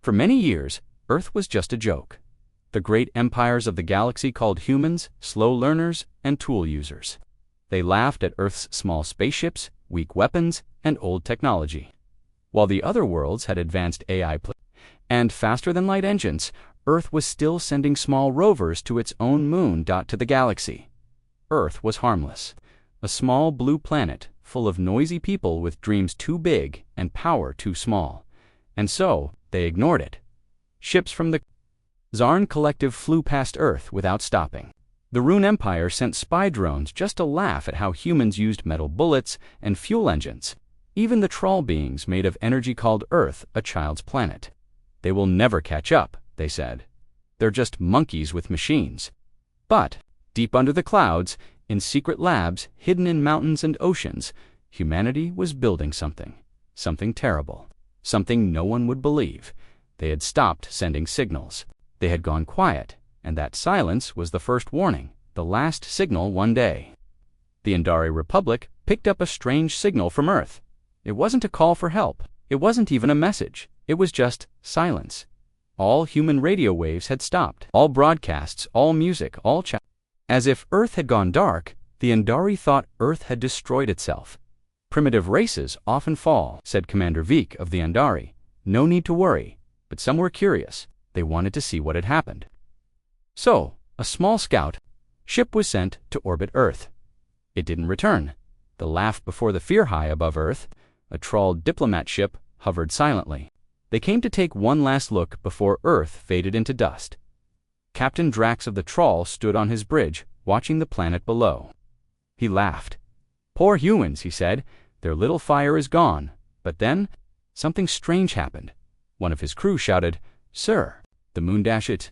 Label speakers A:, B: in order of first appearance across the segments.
A: For many years, Earth was just a joke. The great empires of the galaxy called humans slow learners and tool users. They laughed at Earth's small spaceships, weak weapons, and old technology. While the other worlds had advanced AI and faster-than-light engines, Earth was still sending small rovers to its own moon. To the galaxy. Earth was harmless. A small blue planet full of noisy people with dreams too big and power too small. And so, they ignored it. Ships from the Zarn Collective flew past Earth without stopping. The Rune Empire sent spy drones just to laugh at how humans used metal bullets and fuel engines. Even the Troll beings made of energy called Earth a child's planet. They will never catch up, they said. They're just monkeys with machines. But, deep under the clouds, in secret labs hidden in mountains and oceans, humanity was building something. Something terrible. Something no one would believe. They had stopped sending signals. They had gone quiet, and that silence was the first warning, the last signal one day. The Andari Republic picked up a strange signal from Earth. It wasn't a call for help. It wasn't even a message. It was just silence. All human radio waves had stopped. All broadcasts, all music, all chat. As if Earth had gone dark, the Andari thought Earth had destroyed itself. Primitive races often fall, said Commander Veek of the Andari. No need to worry, but some were curious. They wanted to see what had happened. So, a small scout ship was sent to orbit Earth. It didn't return. The laugh before the fear high above Earth, a trawled diplomat ship, hovered silently. They came to take one last look before Earth faded into dust. Captain Drax of the Trawl stood on his bridge, watching the planet below. He laughed. Poor humans, he said. Their little fire is gone. But then, something strange happened. One of his crew shouted, Sir, the moon dash it, ...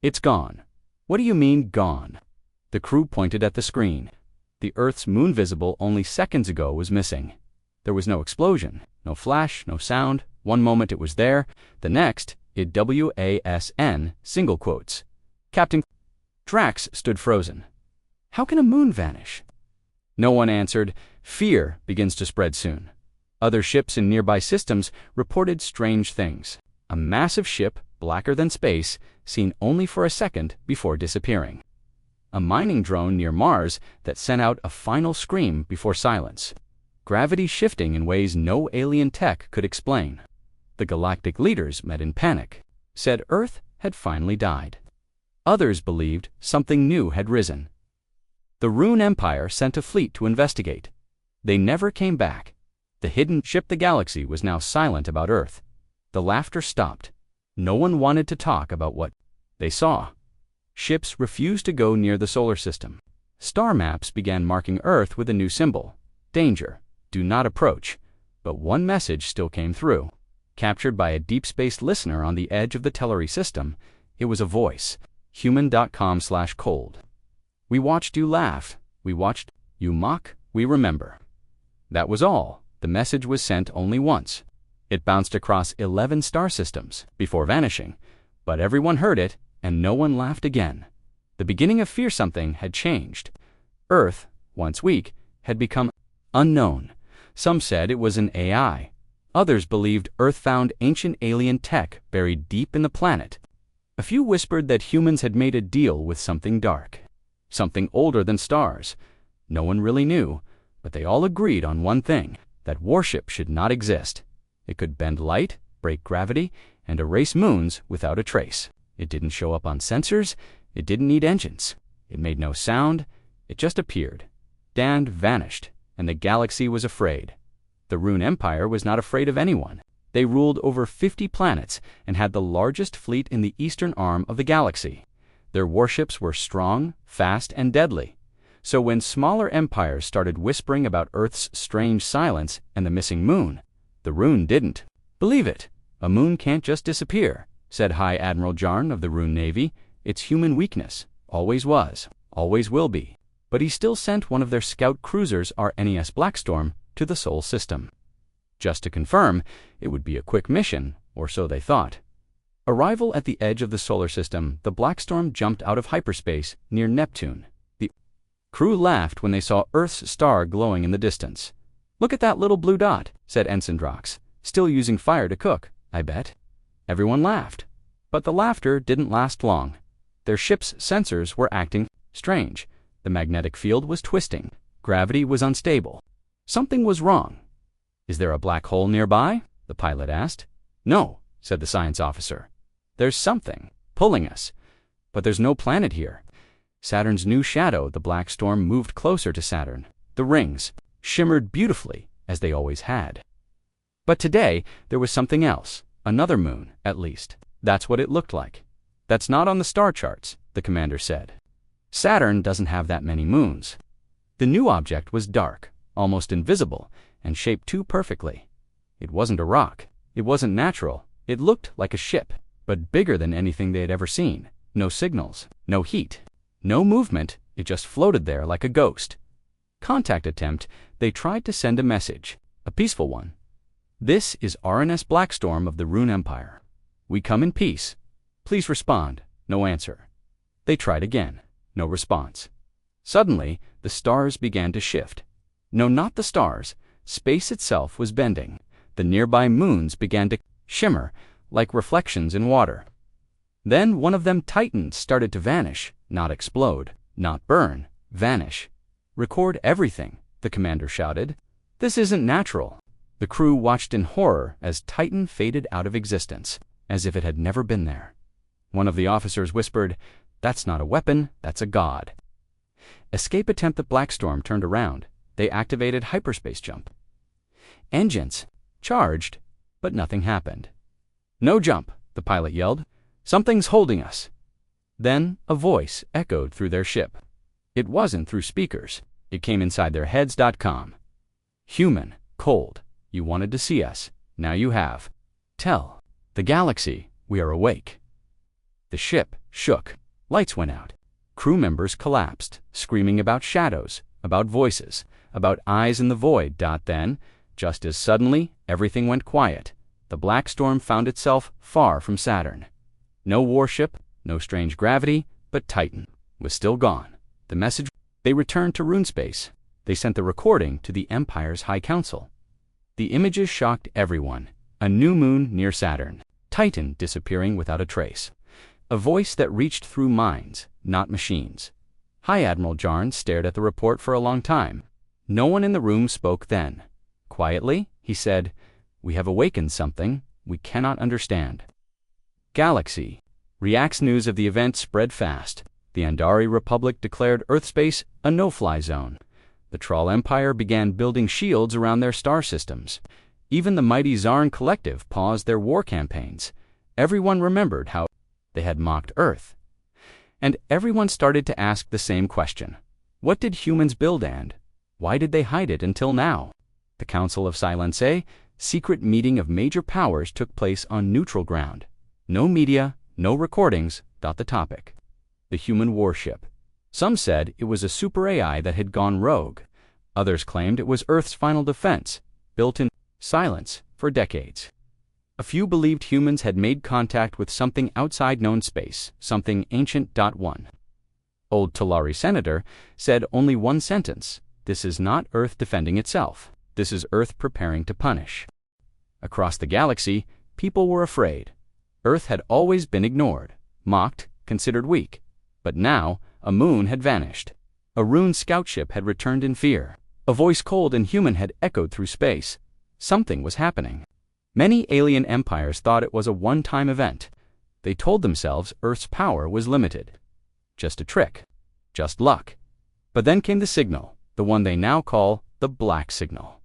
A: It's gone. What do you mean, gone? The crew pointed at the screen. The Earth's moon visible only seconds ago was missing. There was no explosion, no flash, no sound. One moment it was there, the next, it WASN, single quotes. Captain Drax stood frozen. How can a moon vanish? No one answered. Fear begins to spread soon. Other ships in nearby systems reported strange things. A massive ship, blacker than space, seen only for a second before disappearing. A mining drone near Mars that sent out a final scream before silence. Gravity shifting in ways no alien tech could explain. The galactic leaders met in panic, said Earth had finally died. Others believed something new had risen. The Rune Empire sent a fleet to investigate. They never came back. The hidden ship the galaxy was now silent about Earth. The laughter stopped. No one wanted to talk about what they saw. Ships refused to go near the solar system. Star maps began marking Earth with a new symbol. Danger. Do not approach. But one message still came through. Captured by a deep space listener on the edge of the Tellery system, it was a voice. Human.com/cold. We watched you laugh. We watched you mock. We remember. That was all. The message was sent only once. It bounced across 11 star systems before vanishing, but everyone heard it and no one laughed again. The beginning of Fear Something had changed. Earth, once weak, had become unknown. Some said it was an AI. Others believed Earth found ancient alien tech buried deep in the planet. A few whispered that humans had made a deal with something dark. Something older than stars. No one really knew, but they all agreed on one thing, that Warship should not exist. It could bend light, break gravity, and erase moons without a trace. It didn't show up on sensors. It didn't need engines. It made no sound. It just appeared. And vanished, and the galaxy was afraid. The Rune Empire was not afraid of anyone. They ruled over 50 planets and had the largest fleet in the eastern arm of the galaxy. Their warships were strong, fast, and deadly. So when smaller empires started whispering about Earth's strange silence and the missing moon, the Rune didn't. Believe it, a moon can't just disappear, said High Admiral Jarn of the Rune Navy. It's human weakness. Always was. Always will be. But he still sent one of their scout cruisers, our NES Blackstorm, to the Sol system. Just to confirm, it would be a quick mission, or so they thought. Arrival at the edge of the solar system, the Blackstorm jumped out of hyperspace near Neptune. The crew laughed when they saw Earth's star glowing in the distance. Look at that little blue dot, said Ensign Drox. Still using fire to cook, I bet. Everyone laughed. But the laughter didn't last long. Their ship's sensors were acting strange. The magnetic field was twisting. Gravity was unstable. Something was wrong. "Is there a black hole nearby?" the pilot asked. "No," said the science officer. "There's something pulling us, but there's no planet here." Saturn's new shadow, the black storm, moved closer to Saturn. The rings shimmered beautifully, as they always had. But today, there was something else. Another moon, at least. That's what it looked like. "That's not on the star charts," the commander said. "Saturn doesn't have that many moons." The new object was dark, almost invisible, and shaped too perfectly. It wasn't a rock. It wasn't natural. It looked like a ship, but bigger than anything they had ever seen. No signals, no heat, no movement. It just floated there like a ghost. Contact attempt. They tried to send a message, a peaceful one. "This is RNS Blackstorm of the Rune Empire. We come in peace. Please respond." No answer. They tried again. No response. Suddenly, the stars began to shift. No, not the stars. Space itself was bending. The nearby moons began to shimmer like reflections in water. Then one of them tightened, started to vanish, not explode, not burn, vanish. "Record everything," the commander shouted. "This isn't natural." The crew watched in horror as Titan faded out of existence, as if it had never been there. One of the officers whispered, "That's not a weapon, that's a god." Escape attempt. The Blackstorm turned around. They activated hyperspace jump. Engines charged, but nothing happened. "No jump," the pilot yelled. "Something's holding us." Then a voice echoed through their ship. It wasn't through speakers. It came inside their heads.com. "Human, cold. You wanted to see us. Now you have. Tell the galaxy we are awake." The ship shook. Lights went out. Crew members collapsed, screaming about shadows, about voices, about eyes in the void. Then, just as suddenly, everything went quiet. The Blackstorm found itself far from Saturn. No warship, no strange gravity, but Titan was still gone. The message. They returned to RuneSpace. They sent the recording to the Empire's High Council. The images shocked everyone. A new moon near Saturn. Titan disappearing without a trace. A voice that reached through minds, not machines. High Admiral Jarn stared at the report for a long time. No one in the room spoke then. Quietly, he said, "We have awakened something we cannot understand." Galaxy reacts. News of the event spread fast. The Andari Republic declared Earthspace a no-fly zone. The Troll Empire began building shields around their star systems. Even the mighty Zarn Collective paused their war campaigns. Everyone remembered how they had mocked Earth. And everyone started to ask the same question. What did humans build, and why did they hide it until now? The Council of Silence, secret meeting of major powers, took place on neutral ground. No media, no recordings. The topic: the human warship. Some said it was a super AI that had gone rogue. Others claimed it was Earth's final defense, built in silence for decades. A few believed humans had made contact with something outside known space, something ancient. One old Talari senator said only one sentence: "This is not Earth defending itself. This is Earth preparing to punish." Across the galaxy, people were afraid. Earth had always been ignored, mocked, considered weak. But now, a moon had vanished. A Rune scout ship had returned in fear. A voice cold and human had echoed through space. Something was happening. Many alien empires thought it was a one-time event. They told themselves Earth's power was limited. Just a trick. Just luck. But then came the signal, the one they now call the Black Signal.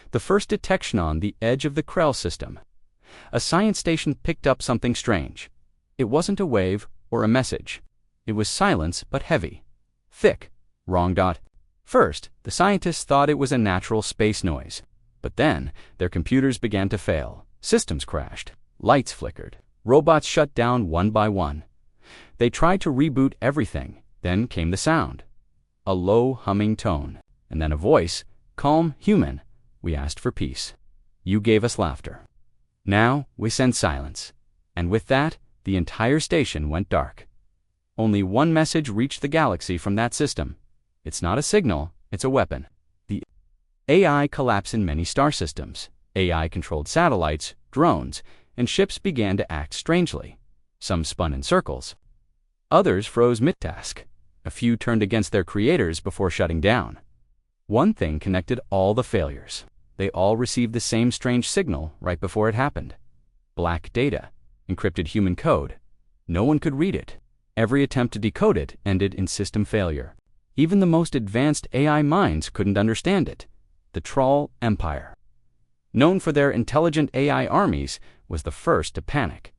A: The first detection on the edge of the Krell system. A science station picked up something strange. It wasn't a wave or a message. It was silence, but heavy. Thick. Wrong. First, the scientists thought it was a natural space noise. But then, their computers began to fail. Systems crashed. Lights flickered. Robots shut down one by one. They tried to reboot everything. Then came the sound. A low, humming tone. And then a voice. "Calm, human. We asked for peace. You gave us laughter. Now, we send silence." And with that, the entire station went dark. Only one message reached the galaxy from that system. It's not a signal, it's a weapon. The AI collapse in many star systems. AI-controlled satellites, drones, and ships began to act strangely. Some spun in circles. Others froze mid-task. A few turned against their creators before shutting down. One thing connected all the failures. They all received the same strange signal right before it happened. Black data, encrypted human code. No one could read it. Every attempt to decode it ended in system failure. Even the most advanced AI minds couldn't understand it. The Troll Empire, known for their intelligent AI armies, was the first to panic.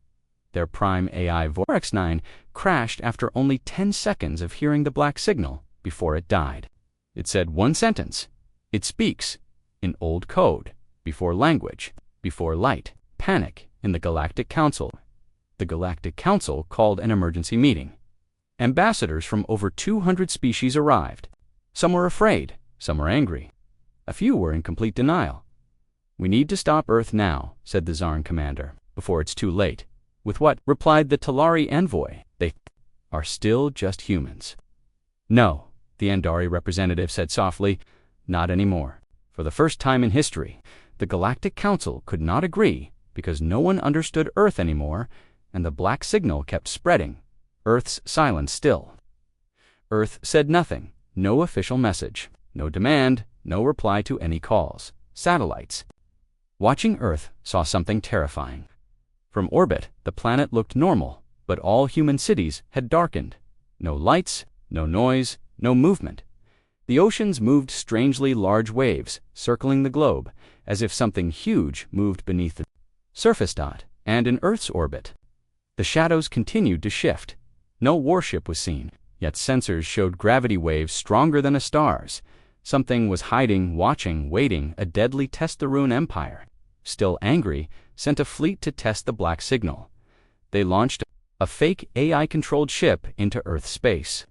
A: Their prime AI Vorx-9 crashed after only 10 seconds of hearing the black signal before it died. It said one sentence. It speaks in old code, before language, before light. Panic in the Galactic Council. The Galactic Council called an emergency meeting. Ambassadors from over 200 species arrived. Some were afraid, some were angry. A few were in complete denial. "We need to stop Earth now," said the Zarn commander, "before it's too late." "With what?" replied the Talari envoy. "They are still just humans." "No," the Andari representative said softly, "not anymore." For the first time in history, the Galactic Council could not agree because no one understood Earth anymore, and the black signal kept spreading. Earth's silence still. Earth said nothing, no official message, no demand, no reply to any calls. Satellites. Watching Earth saw something terrifying. From orbit, the planet looked normal, but all human cities had darkened. No lights, no noise, no movement. The oceans moved strangely large waves, circling the globe, as if something huge moved beneath the surface. And in Earth's orbit, the shadows continued to shift. No warship was seen, yet sensors showed gravity waves stronger than a star's. Something was hiding, watching, waiting, a deadly test. The Rune Empire, still angry, sent a fleet to test the black signal. They launched a fake AI-controlled ship into Earth space.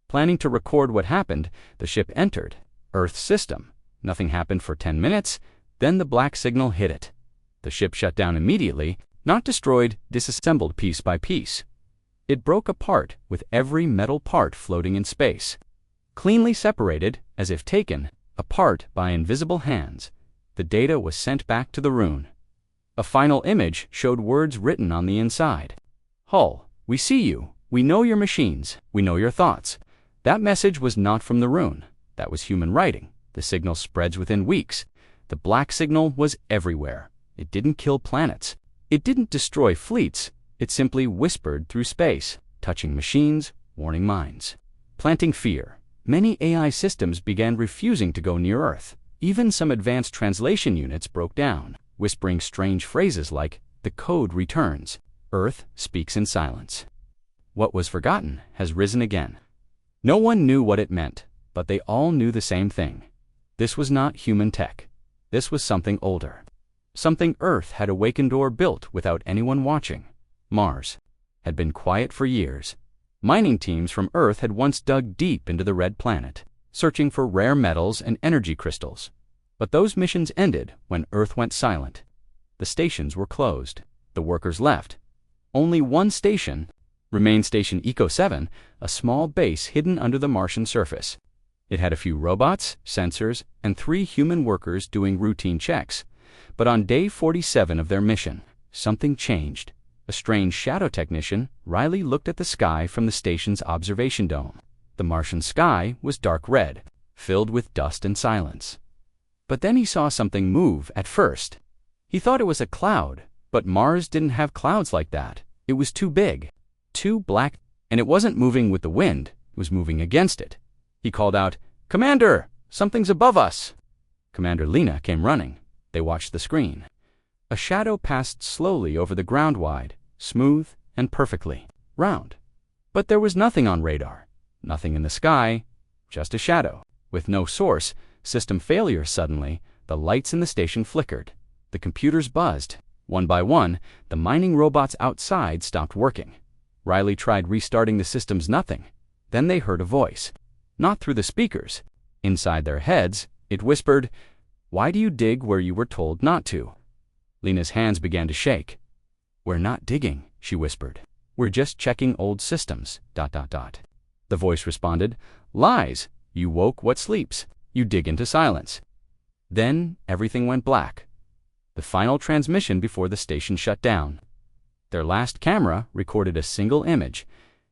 A: Planning to record what happened, the ship entered Earth's system. Nothing happened for 10 minutes, then the black signal hit it. The ship shut down immediately, not destroyed, disassembled piece by piece. It broke apart with every metal part floating in space. Cleanly separated, as if taken apart by invisible hands, the data was sent back to the Rune. A final image showed words written on the inside. "Hull, we see you. We know your machines. We know your thoughts." That message was not from the Rune. That was human writing. The signal spreads within weeks. The black signal was everywhere. It didn't kill planets. It didn't destroy fleets. It simply whispered through space, touching machines, warning minds, planting fear. Many AI systems began refusing to go near Earth. Even some advanced translation units broke down, whispering strange phrases like, "The code returns. Earth speaks in silence." What was forgotten has risen again. No one knew what it meant, but they all knew the same thing. This was not human tech. This was something older. Something Earth had awakened or built without anyone watching. Mars had been quiet for years. Mining teams from Earth had once dug deep into the red planet, searching for rare metals and energy crystals. But those missions ended when Earth went silent. The stations were closed. The workers left. Only one station remained, Station Eco 7, a small base hidden under the Martian surface. It had a few robots, sensors, and 3 human workers doing routine checks. But on day 47 of their mission, something changed. A strange shadow technician, Riley, looked at the sky from the station's observation dome. The Martian sky was dark red, filled with dust and silence. But then he saw something move at first. He thought it was a cloud, but Mars didn't have clouds like that. It was too big, too black, and it wasn't moving with the wind, it was moving against it. He called out, "Commander, something's above us." Commander Lena came running. They watched the screen. A shadow passed slowly over the ground, wide, smooth, and perfectly round. But there was nothing on radar, nothing in the sky, just a shadow. With no source, system failure. Suddenly, the lights in the station flickered. The computers buzzed. One by one, the mining robots outside stopped working. Riley tried restarting the systems, nothing. Then they heard a voice. Not through the speakers. Inside their heads, it whispered, "Why do you dig where you were told not to?" Lena's hands began to shake. "We're not digging," she whispered. "We're just checking old systems, ... The voice responded, "Lies. You woke what sleeps. You dig into silence." Then everything went black. the final transmission before the station shut down. Their last camera recorded a single image.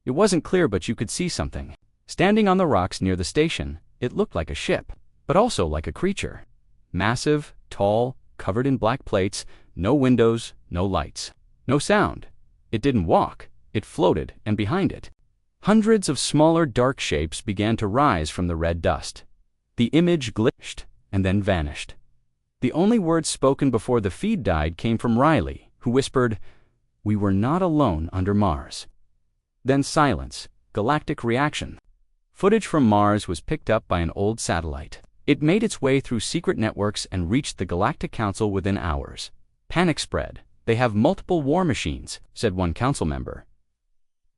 A: It wasn't clear, but you could see something. Standing on the rocks near the station, it looked like a ship, but also like a creature. Massive, tall, covered in black plates, no windows, no lights, no sound. It didn't walk, it floated, and behind it, hundreds of smaller dark shapes began to rise from the red dust. The image glitched and then vanished. The only words spoken before the feed died came from Riley, who whispered, "We were not alone under Mars." Then silence, galactic reaction. Footage from Mars was picked up by an old satellite. It made its way through secret networks and reached the Galactic Council within hours. Panic spread. "They have multiple war machines," said one council member.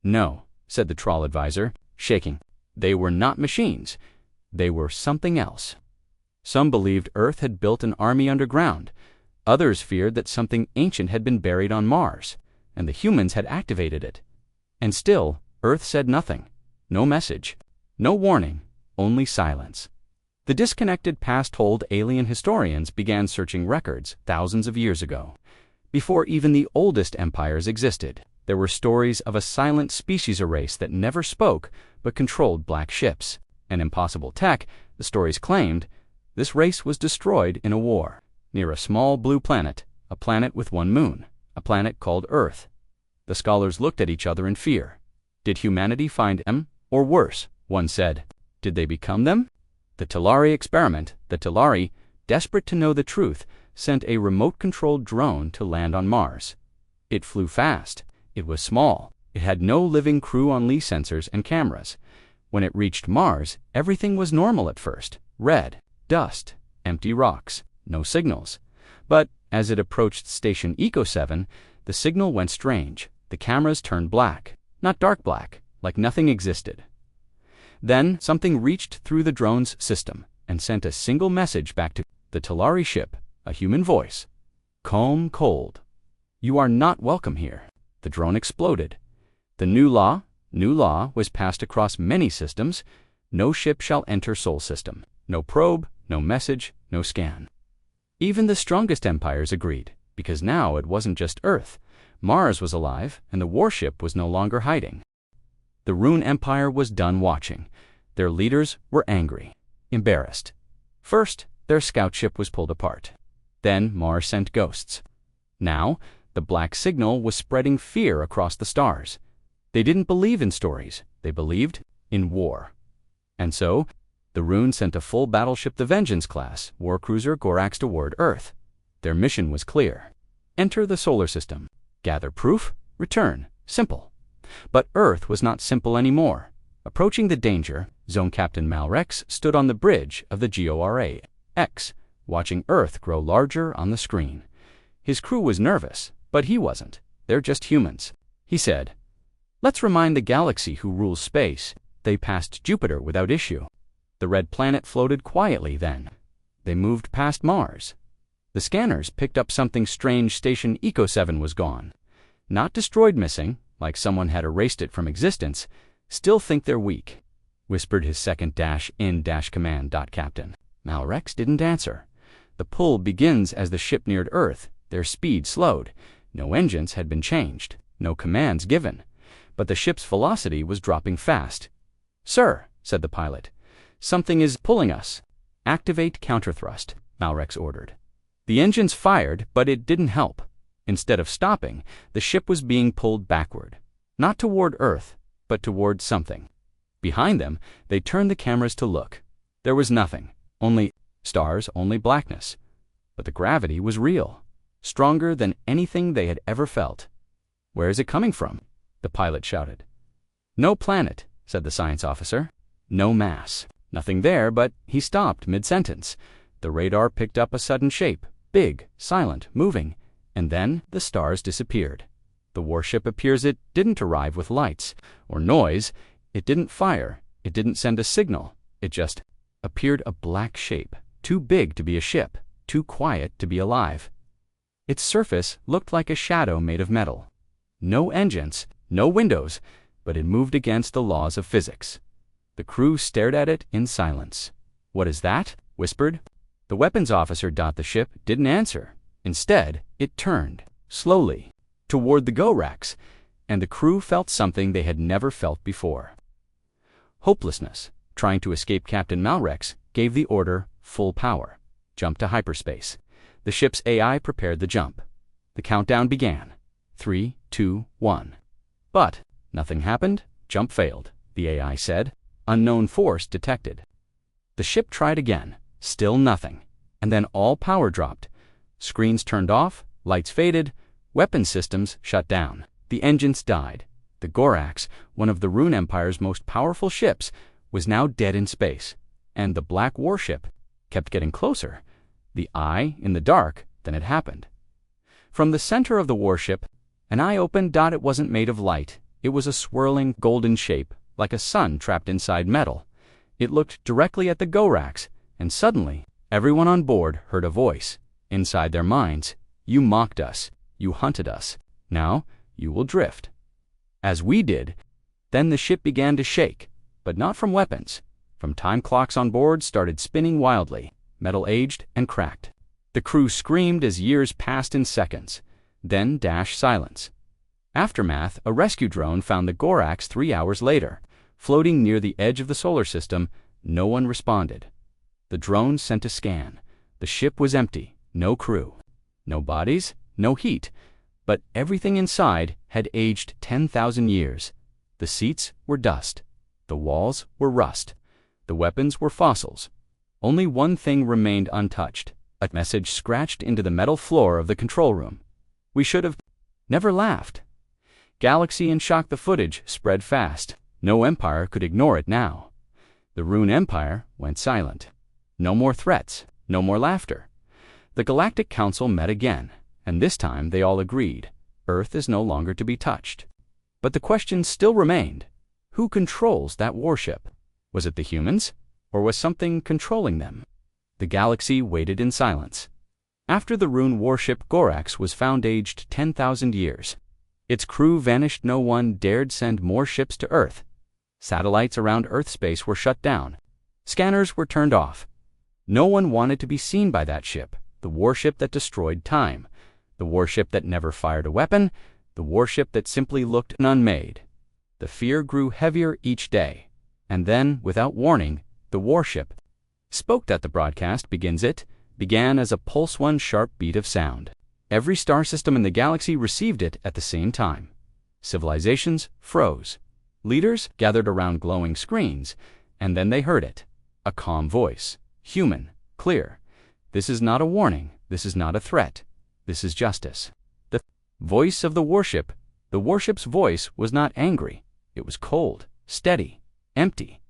A: "No," said the Troll advisor, shaking. "They were not machines. They were something else." Some believed Earth had built an army underground. Others feared that something ancient had been buried on Mars, and the humans had activated it. And still, Earth said nothing. No message. No warning. Only silence. The disconnected past-hold alien historians began searching records thousands of years ago. Before even the oldest empires existed, there were stories of a silent species race that never spoke but controlled black ships. An impossible tech, the stories claimed. This race was destroyed in a war, near a small blue planet, a planet with one moon, a planet called Earth. The scholars looked at each other in fear. Did humanity find them? Or worse, one said, did they become them? The Talari experiment, the Talari, desperate to know the truth, sent a remote-controlled drone to land on Mars. It flew fast. It was small. It had no living crew on Lee sensors and cameras. When it reached Mars, everything was normal at first. Red, dust, empty rocks, no signals. But as it approached Station Eco 7, the signal went strange. The cameras turned black. Not dark black, like nothing existed. Then something reached through the drone's system and sent a single message back to the Talari ship, a human voice. Calm, cold. You are not welcome here. The drone exploded. The new law was passed across many systems. No ship shall enter Sol system. No probe, no message, no scan. Even the strongest empires agreed, because now it wasn't just Earth. Mars was alive, and the warship was no longer hiding. The Rune Empire was done watching. Their leaders were angry, embarrassed. First, their scout ship was pulled apart. Then Mars sent ghosts. Now, the black signal was spreading fear across the stars. They didn't believe in stories. They believed in war. And so, the Rune sent a full battleship, the Vengeance class, warcruiser Gorax toward Earth. Their mission was clear. Enter the solar system. Gather proof. Return. Simple. But Earth was not simple anymore. Approaching the danger, Zone Captain Malrex stood on the bridge of the GORA-X, watching Earth grow larger on the screen. His crew was nervous, but he wasn't. They're just humans. He said, "Let's remind the galaxy who rules space. They passed Jupiter without issue. The red planet floated quietly then. They moved past Mars. The scanners picked up something strange. Station Eco 7 was gone. Not destroyed, missing, like someone had erased it from existence. Still think they're weak," whispered his second -in-command. Captain Malrex didn't answer. The pull begins as the ship neared Earth. Their speed slowed. No engines had been changed. No commands given. But the ship's velocity was dropping fast. "Sir," said the pilot, "something is pulling us." "Activate counterthrust," Malrex ordered. The engines fired, but it didn't help. Instead of stopping, the ship was being pulled backward. Not toward Earth, but toward something. Behind them, they turned the cameras to look. There was nothing. Only stars, only blackness. But the gravity was real. Stronger than anything they had ever felt. "Where is it coming from?" the pilot shouted. "No planet," said the science officer. "No mass. Nothing there," but he stopped mid-sentence. The radar picked up a sudden shape. Big, silent, moving. And then the stars disappeared. The warship appears it didn't arrive with lights or noise. It didn't fire. It didn't send a signal. It just appeared, a black shape. Too big to be a ship. Too quiet to be alive. Its surface looked like a shadow made of metal. No engines, no windows, but it moved against the laws of physics. The crew stared at it in silence. "What is that?" whispered. The weapons officer. The ship didn't answer. Instead, it turned, slowly, toward the Gorax, and the crew felt something they had never felt before. Hopelessness. Trying to escape Captain Malrex gave the order, full power. Jump to hyperspace. The ship's AI prepared the jump. The countdown began. 3, 2, 1. But nothing happened. Jump failed, the AI said. Unknown force detected. The ship tried again. Still nothing. And then all power dropped. Screens turned off, lights faded, weapon systems shut down. The engines died. The Gorax, one of the Rune Empire's most powerful ships, was now dead in space. And the black warship kept getting closer, the eye in the dark, than it happened. From the center of the warship, an eye opened. It wasn't made of light. It was a swirling, golden shape, like a sun trapped inside metal. It looked directly at the Gorax, and suddenly, everyone on board heard a voice. Inside their minds, "You mocked us. You hunted us. Now, you will drift." As we did. Then the ship began to shake, but not from weapons. From time clocks on board started spinning wildly. Metal aged and cracked. The crew screamed as years passed in seconds. Then silence. Aftermath, a rescue drone found the Gorax 3 hours later. Floating near the edge of the solar system, no one responded. The drone sent a scan. The ship was empty, no crew. No bodies, no heat. But everything inside had aged 10,000 years. The seats were dust. The walls were rust. The weapons were fossils. Only one thing remained untouched. A message scratched into the metal floor of the control room. We should have never laughed. Galaxy in shock. The footage spread fast. No empire could ignore it now. The Rune Empire went silent. No more threats. No more laughter. The Galactic Council met again, and this time they all agreed. Earth is no longer to be touched. But the question still remained. Who controls that warship? Was it the humans, or was something controlling them? The galaxy waited in silence. After the Rune warship Gorax was found aged 10,000 years. Its crew vanished. No one dared send more ships to Earth. Satellites around Earth space were shut down. Scanners were turned off. No one wanted to be seen by that ship, the warship that destroyed time, the warship that never fired a weapon, the warship that simply looked unmade. The fear grew heavier each day. And then, without warning, the warship spoke. That the broadcast began as a pulse, one sharp beat of sound. Every star system in the galaxy received it at the same time. Civilizations froze. Leaders gathered around glowing screens, and then they heard it. A calm voice, human, clear. This is not a warning. This is not a threat. This is justice. The voice of the warship. The warship's voice was not angry. It was cold, steady, empty.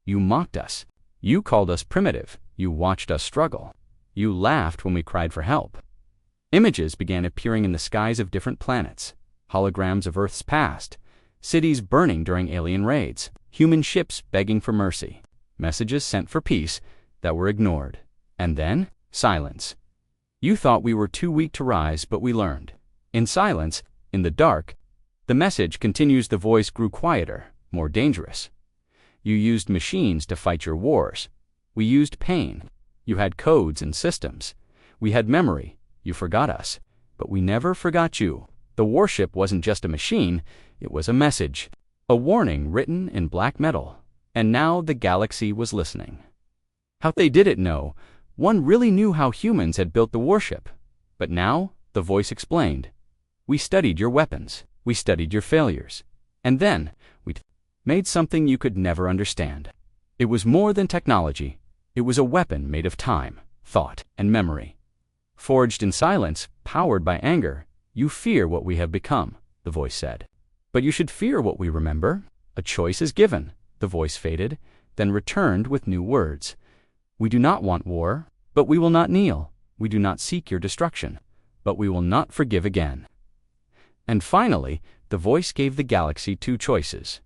A: You mocked us. You called us primitive. You watched us struggle. You laughed when we cried for help. Images began appearing in the skies of different planets. Holograms of Earth's past. Cities burning during alien raids. Human ships begging for mercy. Messages sent for peace that were ignored. And then, silence. You thought we were too weak to rise, but we learned. In silence, in the dark, the message continues. The voice grew quieter, more dangerous. You used machines to fight your wars. We used pain. You had codes and systems. We had memory. You forgot us. But we never forgot you. The warship wasn't just a machine. It was a message. A warning written in black metal. And now the galaxy was listening. How they didn't know. One really knew how humans had built the warship. But now, the voice explained. We studied your weapons. We studied your failures. And then, we made something you could never understand. It was more than technology. It was a weapon made of time, thought, and memory. Forged in silence, powered by anger, you fear what we have become, the voice said. But you should fear what we remember. A choice is given. The voice faded, then returned with new words. We do not want war, but we will not kneel. We do not seek your destruction, but we will not forgive again. And finally, the voice gave the galaxy two choices.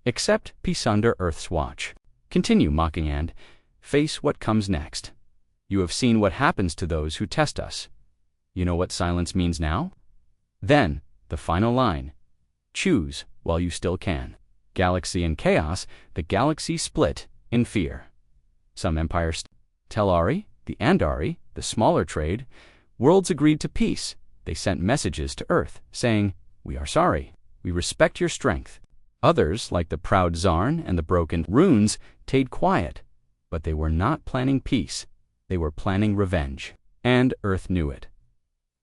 A: Accept peace under Earth's watch. Continue mocking and face what comes next. You have seen what happens to those who test us. You know what silence means now? Then, the final line. Choose while you still can. Galaxy in chaos, the galaxy split in fear. Some empires, Telari, the Andari, the smaller trade, Worlds agreed to peace. They sent messages to Earth, saying, "We are sorry. We respect your strength." Others, like the proud Zarn and the broken runes, stayed quiet. But they were not planning peace. They were planning revenge. And Earth knew it.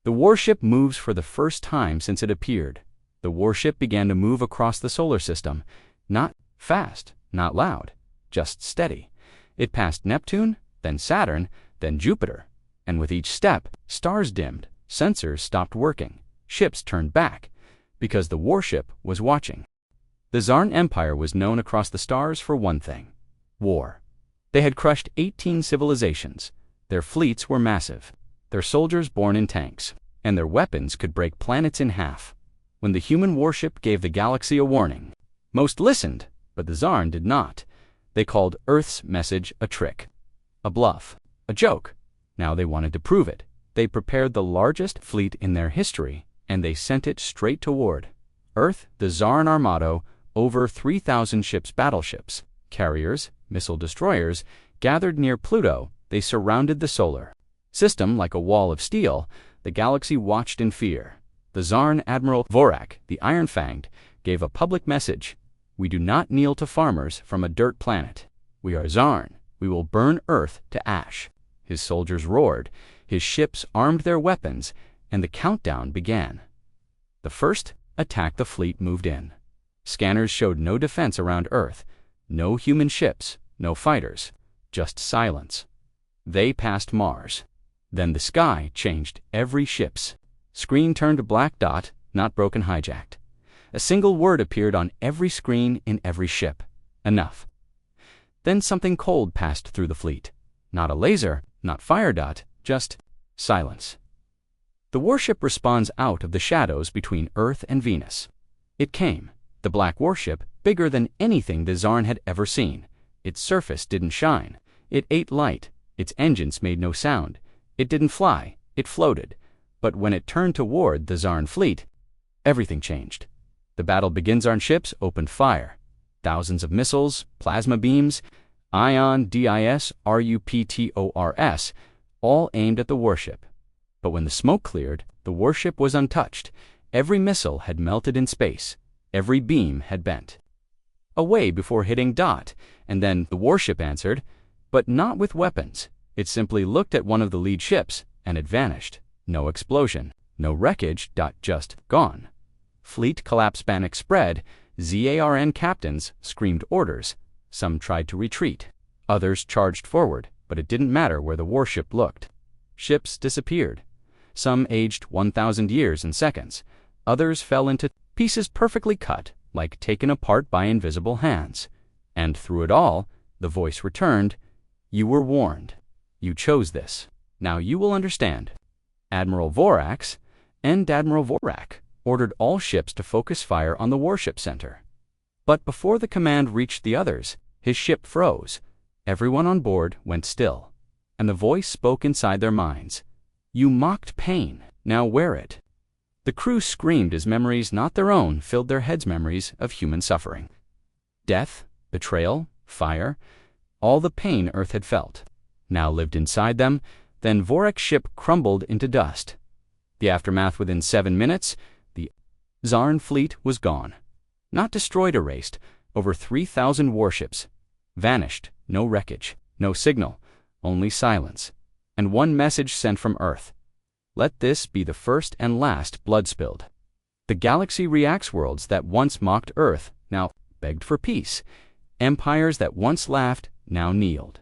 A: The warship moves for the first time since it appeared. The warship began to move across the solar system. Not fast, not loud, just steady. It passed Neptune, then Saturn, then Jupiter. And with each step, stars dimmed, sensors stopped working, ships turned back, because the warship was watching. The Zarn Empire was known across the stars for one thing: war. They had crushed 18 civilizations. Their fleets were massive, their soldiers born in tanks, and their weapons could break planets in half. When the human warship gave the galaxy a warning, most listened, but the Zarn did not. They called Earth's message a trick, a bluff, a joke. Now they wanted to prove it. They prepared the largest fleet in their history, and they sent it straight toward Earth. The Zarn Armado, over 3,000 ships, battleships, carriers, missile destroyers, gathered near Pluto. They surrounded the solar system like a wall of steel. The galaxy watched in fear. The Zarn Admiral Vorak, the Iron-Fanged, gave a public message: "We do not kneel to farmers from a dirt planet. We are Zarn. We will burn Earth to ash." His soldiers roared. His ships armed their weapons, and the countdown began. The first attack the fleet moved in. Scanners showed no defense around Earth. No human ships, no fighters, just silence. They passed Mars. Then the sky changed. Every ship's screen turned a black dot, not broken, hijacked. A single word appeared on every screen in every ship: enough. Then something cold passed through the fleet. Not a laser, not fire dot, just silence. The warship responds out of the shadows between Earth and Venus. It came, the black warship, bigger than anything the Zarn had ever seen. Its surface didn't shine. It ate light. Its engines made no sound. It didn't fly. It floated. But when it turned toward the Zarn fleet, everything changed. The battle begins. Zarn ships opened fire. Thousands of missiles, plasma beams, ion, DIS, RUPTORS, all aimed at the warship. But when the smoke cleared, the warship was untouched. Every missile had melted in space. Every beam had bent away before hitting dot, and then the warship answered, but not with weapons. It simply looked at one of the lead ships, and it vanished. No explosion, no wreckage, just gone. Fleet collapse, panic spread. ZARN captains screamed orders. Some tried to retreat. Others charged forward, but it didn't matter where the warship looked. Ships disappeared. Some aged 1,000 years in seconds. Others fell into pieces perfectly cut, like taken apart by invisible hands. And through it all, the voice returned: "You were warned. You chose this. Now you will understand." Admiral Vorax and Admiral Vorak ordered all ships to focus fire on the warship center. But before the command reached the others, his ship froze. Everyone on board went still, and the voice spoke inside their minds: "You mocked pain. Now wear it." The crew screamed as memories not their own filled their heads, memories of human suffering. Death, betrayal, fire, all the pain Earth had felt now lived inside them. Then Vorak's ship crumbled into dust. The aftermath: within 7 minutes, the Zarn fleet was gone. Not destroyed, erased. Over 3,000 warships vanished. No wreckage, no signal, only silence. And one message sent from Earth: "Let this be the first and last blood spilled." The galaxy reacts. Worlds that once mocked Earth now begged for peace. Empires that once laughed now kneeled.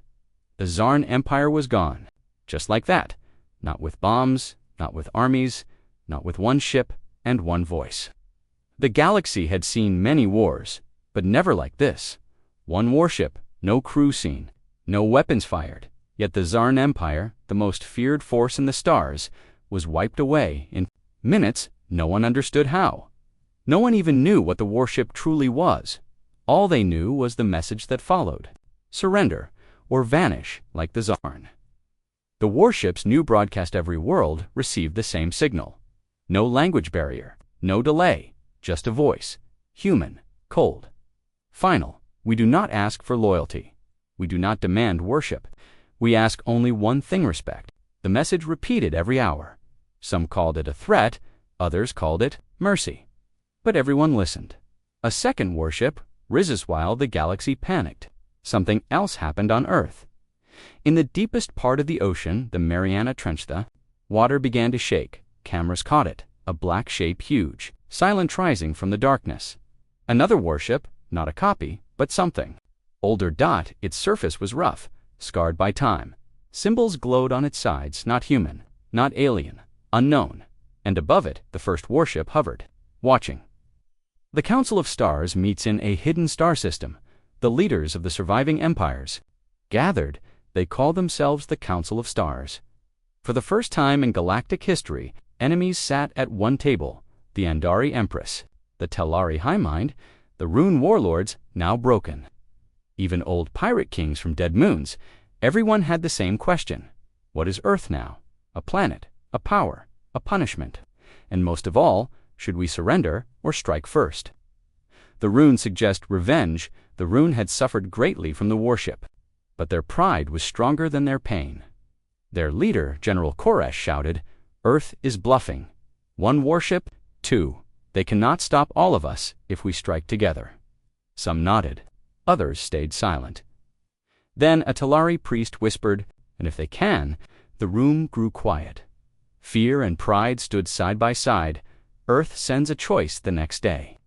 A: The Zarn Empire was gone. Just like that. Not with bombs, not with armies, not with one ship and one voice. The galaxy had seen many wars, but never like this. One warship, no crew seen, no weapons fired. Yet the Zarn Empire, the most feared force in the stars, was wiped away in minutes. No one understood how. No one even knew what the warship truly was. All they knew was the message that followed: surrender or vanish like the Zarn. The warship's new broadcast. Every world received the same signal. No language barrier, no delay, just a voice, human, cold, final. We do not ask for loyalty. We do not demand worship. We ask only one thing: respect. The message repeated every hour: Some called it a threat, others called it mercy. But everyone listened. A second warship rises while the galaxy panicked. Something else happened on Earth. In the deepest part of the ocean, the Mariana Trench, the water began to shake. Cameras caught it, a black shape huge, silent rising from the darkness. Another warship, not a copy, but something. Older dot, its surface was rough, scarred by time. Symbols glowed on its sides, not human, not alien, unknown. And above it, the first warship hovered, watching. The Council of Stars meets in a hidden star system. The leaders of the surviving empires. Gathered, they call themselves the Council of Stars. For the first time in galactic history, enemies sat at one table, the Andari Empress, the Telari Highmind, the Rune Warlords, now broken. Even old pirate kings from dead moons, everyone had the same question. What is Earth now? A planet, a power, a punishment. And most of all, should we surrender or strike first? The Rune suggest revenge. The Rune had suffered greatly from the warship, but their pride was stronger than their pain. Their leader, General Koresh, shouted, "Earth is bluffing. One warship, two. They cannot stop all of us if we strike together." Some nodded. Others stayed silent. Then a Telari priest whispered, "And if they can." The room grew quiet. Fear and pride stood side by side. Earth sends a choice the next day.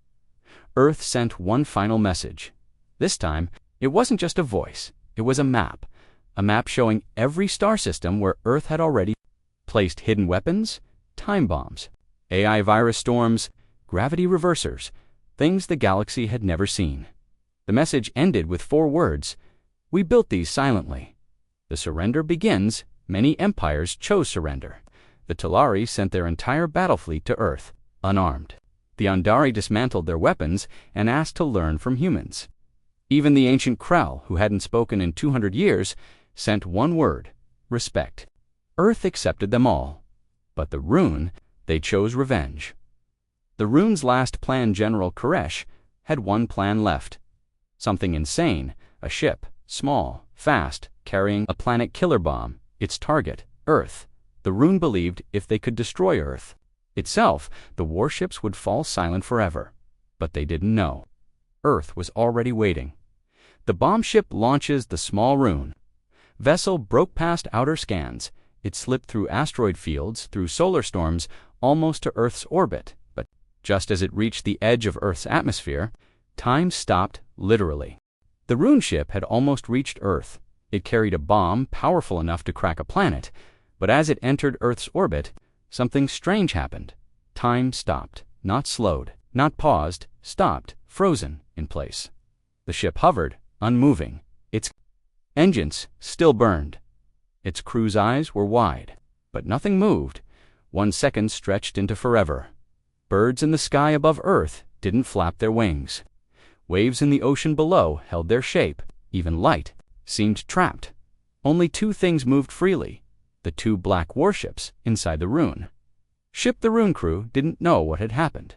A: Earth sent one final message. This time, it wasn't just a voice. It was a map showing every star system where Earth had already placed hidden weapons, time bombs, AI virus storms, gravity reversers, things the galaxy had never seen. The message ended with 4 words: "We built these silently." The surrender begins. Many empires chose surrender. The Telari sent their entire battle fleet to Earth, unarmed. The Andari dismantled their weapons and asked to learn from humans. Even the ancient Krell, who hadn't spoken in 200 years, sent one word: respect. Earth accepted them all. But the Rune, they chose revenge. The Rune's last plan, General Koresh, had one plan left. Something insane, a ship, small, fast, carrying a planet killer bomb, its target, Earth. The Rune believed if they could destroy Earth itself, the warships would fall silent forever. But they didn't know. Earth was already waiting. The bomb ship launches the small Rune. Vessel broke past outer scans. It slipped through asteroid fields, through solar storms, almost to Earth's orbit. But just as it reached the edge of Earth's atmosphere, time stopped, literally. The Rune ship had almost reached Earth. It carried a bomb powerful enough to crack a planet. But as it entered Earth's orbit, something strange happened. Time stopped, not slowed, not paused, stopped, frozen in place. The ship hovered, unmoving. Its engines still burned. Its crew's eyes were wide, but nothing moved. 1 second stretched into forever. Birds in the sky above Earth didn't flap their wings. Waves in the ocean below held their shape. Even light seemed trapped. Only 2 things moved freely: the 2 black warships inside the Rune. Ship the Rune crew didn't know what had happened.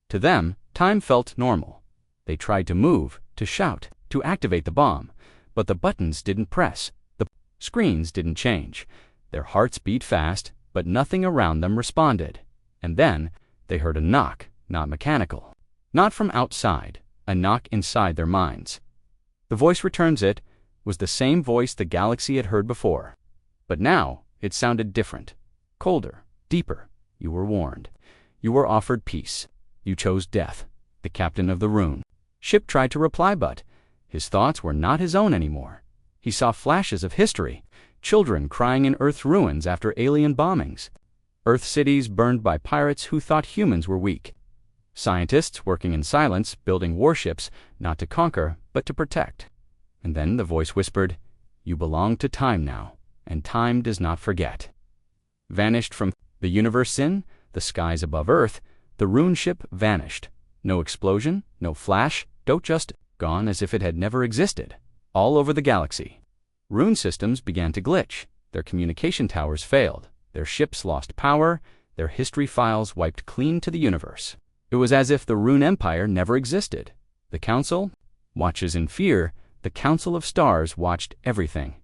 A: To them, time felt normal. They tried to move, to shout, to activate the bomb, but the buttons didn't press. The screens didn't change. Their hearts beat fast, but nothing around them responded. And then they heard a knock, not mechanical. Not from outside, a knock inside their minds. The voice returns. It was the same voice the galaxy had heard before. But now it sounded different, colder, deeper. You were warned. You were offered peace. You chose death. The captain of the Rune ship tried to reply, but his thoughts were not his own anymore. He saw flashes of history, children crying in Earth's ruins after alien bombings, Earth cities burned by pirates who thought humans were weak, scientists working in silence, building warships, not to conquer, but to protect. And then the voice whispered, "You belong to time now, and time does not forget." Vanished from the universe in the skies above Earth, the Rune ship vanished. No explosion, no flash, just gone as if it had never existed. All over the galaxy, Rune systems began to glitch. Their communication towers failed. Their ships lost power. Their history files wiped clean to the universe. It was as if the Rune Empire never existed. The Council watches in fear. The Council of Stars watched everything.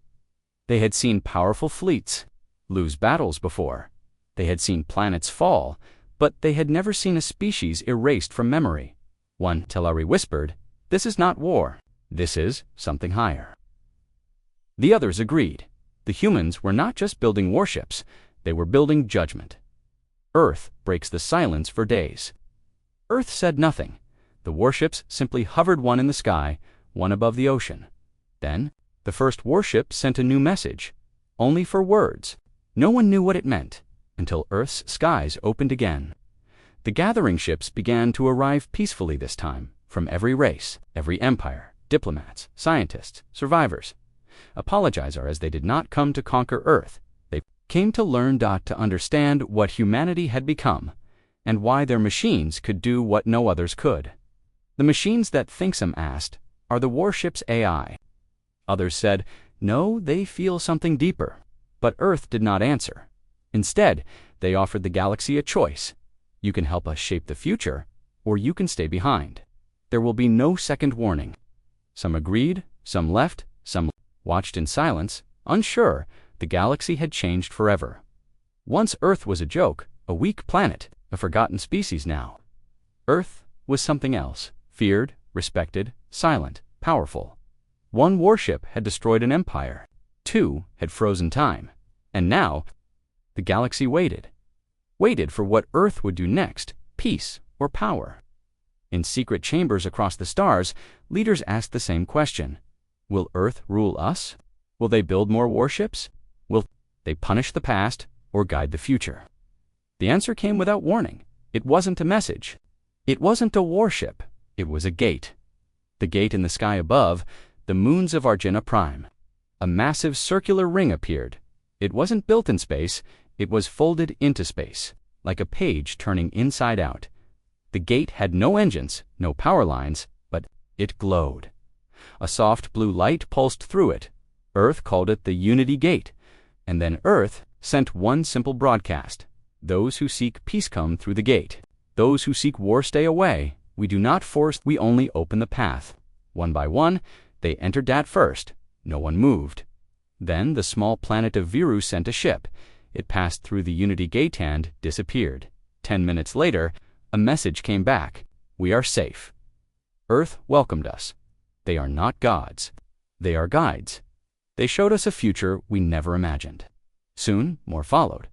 A: They had seen powerful fleets lose battles before. They had seen planets fall, but they had never seen a species erased from memory. One Telari whispered, "This is not war. This is something higher." The others agreed. The humans were not just building warships, they were building judgment. Earth breaks the silence for days. Earth said nothing. The warships simply hovered, one in the sky, one above the ocean. Then, the first warship sent a new message, only for words. No one knew what it meant, until Earth's skies opened again. The gathering ships began to arrive peacefully this time, from every race, every empire, diplomats, scientists, survivors. Apologizer, as they did not come to conquer Earth. They came to learn to understand what humanity had become, and why their machines could do what no others could. The machines that Thinksome asked, "Are the warships AI?" Others said, "No, they feel something deeper." But Earth did not answer. Instead, they offered the galaxy a choice. You can help us shape the future, or you can stay behind. There will be no second warning. Some agreed, some left, some watched in silence, unsure. The galaxy had changed forever. Once Earth was a joke, a weak planet, a forgotten species now. Earth was something else, feared, respected, silent, powerful. One warship had destroyed an empire. Two had frozen time. And now, the galaxy waited. Waited for what Earth would do next, peace or power. In secret chambers across the stars, leaders asked the same question. Will Earth rule us? Will they build more warships? Will they punish the past or guide the future? The answer came without warning. It wasn't a message. It wasn't a warship. It was a gate. The gate in the sky above, the moons of Argina Prime. A massive circular ring appeared. It wasn't built in space. It was folded into space, like a page turning inside out. The gate had no engines, no power lines, but it glowed. A soft blue light pulsed through it. Earth called it the Unity Gate. And then Earth sent one simple broadcast. Those who seek peace come through the gate. Those who seek war stay away. We do not force, we only open the path. One by one, they entered that first. No one moved. Then the small planet of Viru sent a ship. It passed through the Unity Gate and disappeared. 10 minutes later, a message came back. We are safe. Earth welcomed us. They are not gods. They are guides. They showed us a future we never imagined. Soon, more followed.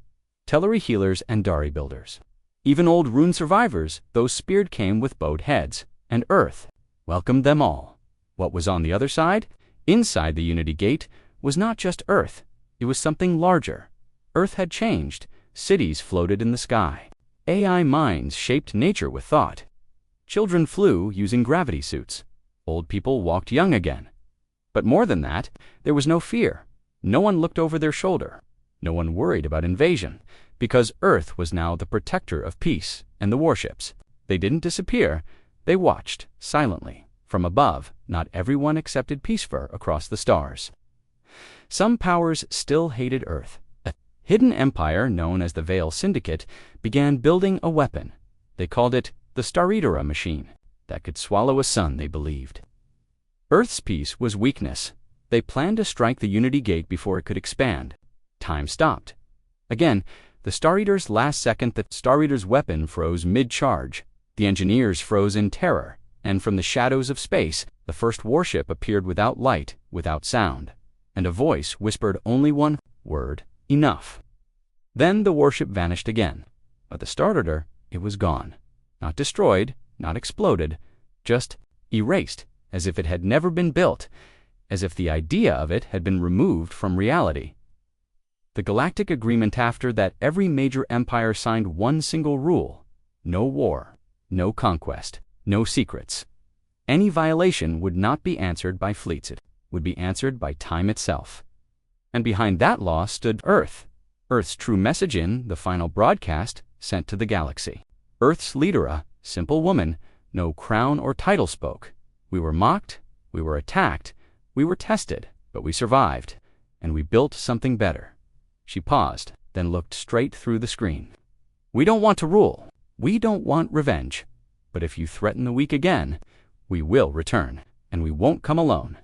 A: Telleri healers and Dari builders. Even old rune survivors, those speared, came with bowed heads. And Earth welcomed them all. What was on the other side? Inside the Unity Gate was not just Earth. It was something larger. Earth had changed. Cities floated in the sky. AI minds shaped nature with thought. Children flew using gravity suits. Old people walked young again. But more than that, there was no fear. No one looked over their shoulder. No one worried about invasion, because Earth was now the protector of peace and the warships. They didn't disappear. They watched, silently. From above, not everyone accepted peace across the stars. Some powers still hated Earth. A hidden empire known as the Veil Syndicate began building a weapon. They called it the Starbound machine that could swallow a sun, they believed. Earth's peace was weakness. They planned to strike the Unity Gate before it could expand. Time stopped. Again, the Star Eater's last second, the Star Eater's weapon froze mid-charge. The engineers froze in terror, and from the shadows of space, the first warship appeared without light, without sound. And a voice whispered only one word, enough. Then the warship vanished again. But the Star Eater, it was gone. Not destroyed, not exploded, just erased, as if it had never been built, as if the idea of it had been removed from reality. The galactic agreement after that, every major empire signed one single rule: no war, no conquest, no secrets. Any violation would not be answered by fleets, it would be answered by time itself. And behind that law stood Earth. Earth's true message in the final broadcast sent to the galaxy. Earth's leader, a simple woman, no crown or title, spoke. We were mocked, we were attacked, we were tested, but we survived, and we built something better. She paused, then looked straight through the screen. We don't want to rule. We don't want revenge. But if you threaten the weak again, we will return, and we won't come alone.